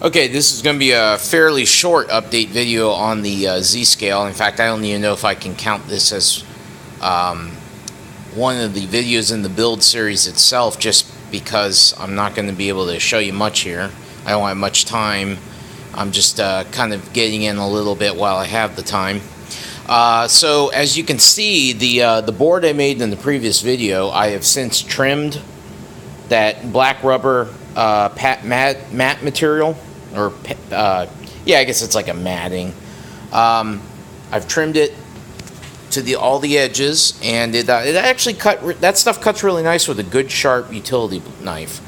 Okay, this is going to be a fairly short update video on the Z-Scale. In fact, I don't even know if I can count this as one of the videos in the build series itself, just because I'm not going to be able to show you much here. I don't have much time. I'm just kind of getting in a little bit while I have the time. So as you can see, the board I made in the previous video, I have since trimmed that black rubber matte material, or yeah, I guess it's like a matting. I've trimmed it to all the edges, and it actually that stuff cuts really nice with a good sharp utility knife.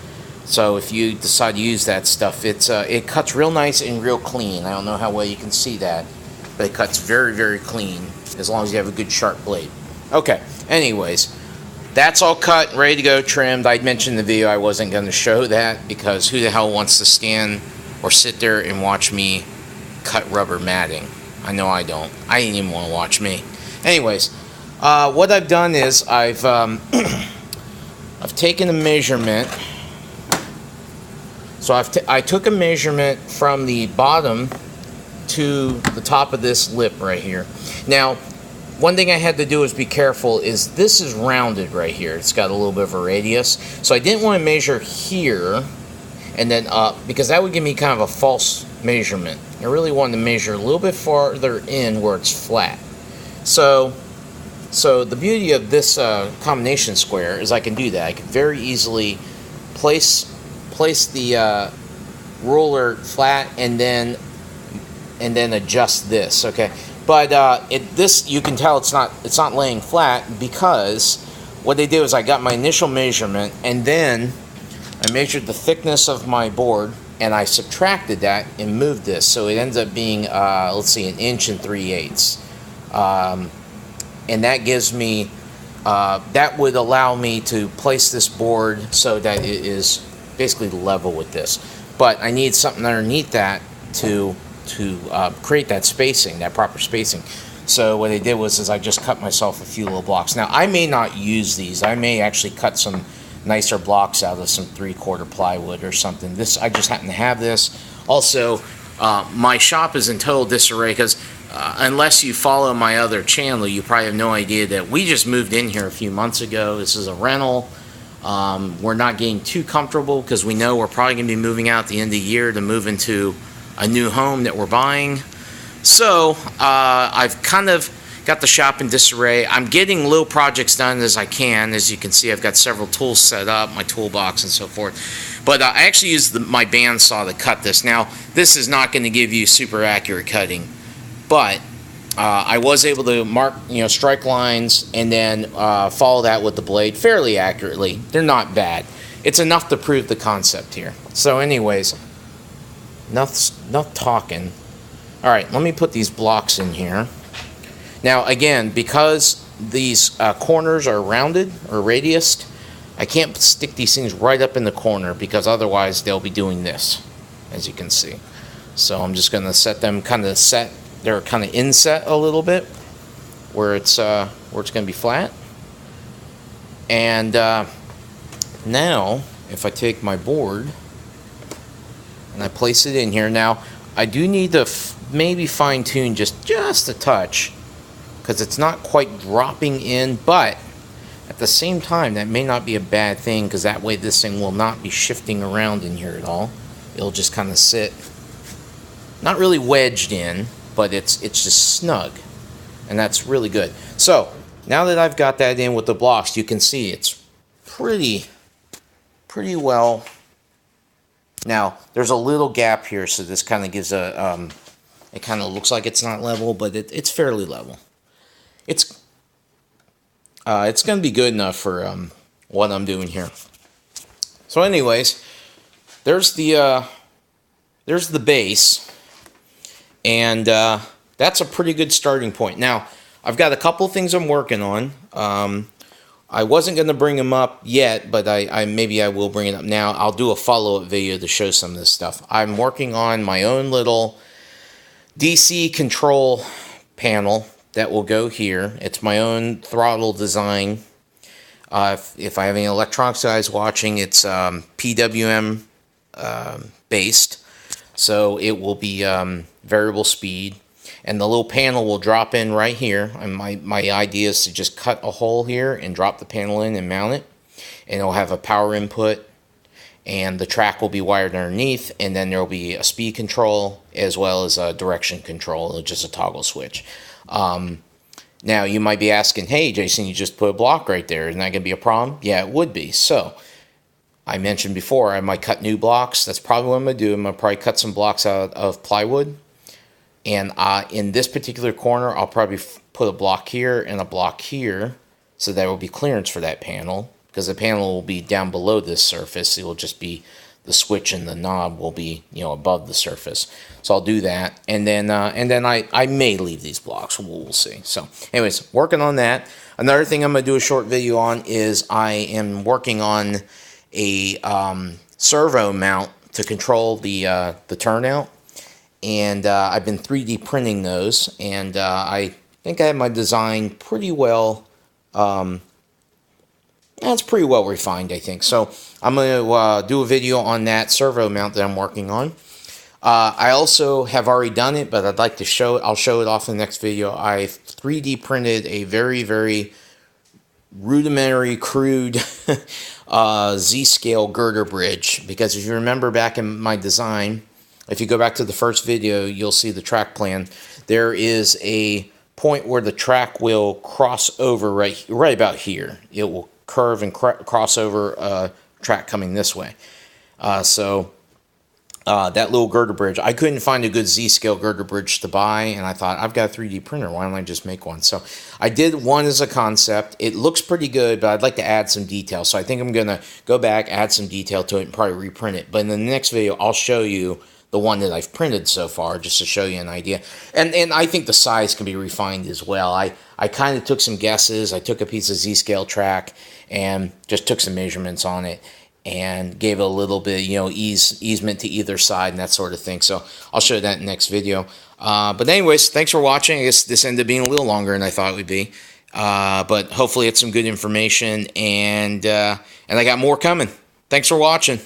So if you decide to use that stuff, it cuts real nice and real clean. I don't know how well you can see that, but it cuts very, very clean as long as you have a good sharp blade. Okay, anyways, that's all cut, ready to go, trimmed. I mentioned in the video I wasn't going to show that because who the hell wants to stand or sit there and watch me cut rubber matting? I know I don't. I didn't even want to watch me. Anyways, what I've done is I've taken a measurement. So I took a measurement from the bottom to the top of this lip right here. Now, one thing I had to do is be careful is this is rounded right here. It's got a little bit of a radius. So I didn't want to measure here and then up, because that would give me kind of a false measurement. I really wanted to measure a little bit farther in where it's flat. So the beauty of this combination square is I can do that. I can very easily place the ruler flat and then adjust this. Okay, but this you can tell it's not laying flat, because what they did was I got my initial measurement and then I measured the thickness of my board and I subtracted that and moved this, so it ends up being let's see, 1 3/8 and that gives me that would allow me to place this board so that it is basically level with this. But I need something underneath that to create that spacing, that proper spacing. So what I did was I just cut myself a few little blocks. Now I may not use these. I may actually cut some nicer blocks out of some 3/4 plywood or something. This, I just happen to have this. Also, my shop is in total disarray because unless you follow my other channel, you probably have no idea that we just moved in here a few months ago. This is a rental. We're not getting too comfortable because we know we're probably going to be moving out at the end of the year to move into a new home that we're buying. So I've kind of got the shop in disarray. I'm getting little projects done as I can. As you can see, I've got several tools set up, my toolbox and so forth. But I actually used my bandsaw to cut this. Now, this is not going to give you super accurate cutting, but I was able to mark, strike lines and then follow that with the blade fairly accurately. They're not bad. It's enough to prove the concept here. So anyways, enough talking. All right, let me put these blocks in here. Now again, because these corners are rounded or radiused, I can't stick these things right up in the corner because otherwise they'll be doing this, as you can see. So I'm just going to set them they're kind of inset a little bit where it's going to be flat. And now if I take my board and I place it in here, now I do need to maybe fine tune just a touch because it's not quite dropping in, but at the same time that may not be a bad thing because that way this thing will not be shifting around in here at all. It'll just kind of sit, not really wedged in, but it's just snug, and that's really good. So now that I've got that in with the blocks, you can see it's pretty well. Now there's a little gap here, so this kind of gives a it kind of looks like it's not level, but it's fairly level. It's going to be good enough for what I'm doing here. So anyways, there's the base. And that's a pretty good starting point. Now, I've got a couple things I'm working on. I wasn't going to bring them up yet, but maybe I will bring it up now. I'll do a follow-up video to show some of this stuff. I'm working on my own little DC control panel that will go here. It's my own throttle design. If I have any electronics guys watching, it's PWM based. So it will be variable speed, and the little panel will drop in right here. And my idea is to just cut a hole here and drop the panel in and mount it, and it'll have a power input, and the track will be wired underneath, and then there will be a speed control as well as a direction control, just a toggle switch. Now you might be asking, hey Jason, you just put a block right there, isn't that going to be a problem? Yeah, it would be. So I mentioned before I might cut new blocks. That's probably what I'm going to do. I'm going to probably cut some blocks out of plywood, and in this particular corner I'll probably put a block here and a block here, so there will be clearance for that panel, because the panel will be down below this surface. It will just be the switch and the knob will be, you know, above the surface. So I'll do that, and then I may leave these blocks. We'll see. So anyways, working on that. Another thing I'm going to do a short video on is I am working on a servo mount to control the turnout, and I've been 3D printing those, and I think I have my design pretty well. That's pretty well refined, I think. So I'm going to do a video on that servo mount that I'm working on. I also have already done it, but I'd like to show it. I'll show it off in the next video. I 3D printed a very, very rudimentary, crude Z-scale girder bridge. Because if you remember back in my design, if you go back to the first video, you'll see the track plan. There is a point where the track will cross over right about here. It will curve and cross over a track coming this way. That little girder bridge, I couldn't find a good Z-scale girder bridge to buy, and I thought, I've got a 3D printer, why don't I just make one? So I did one as a concept. It looks pretty good, but I'd like to add some detail. So I think I'm going to go back, add some detail to it, and probably reprint it. But in the next video, I'll show you the one that I've printed so far, just to show you an idea. And I think the size can be refined as well. I kind of took some guesses. I took a piece of Z-scale track and just took some measurements on it and gave it a little bit, you know, easement to either side and that sort of thing. So I'll show you that in the next video. But anyways, thanks for watching. I guess this ended up being a little longer than I thought it would be. But hopefully it's some good information, and I got more coming. Thanks for watching.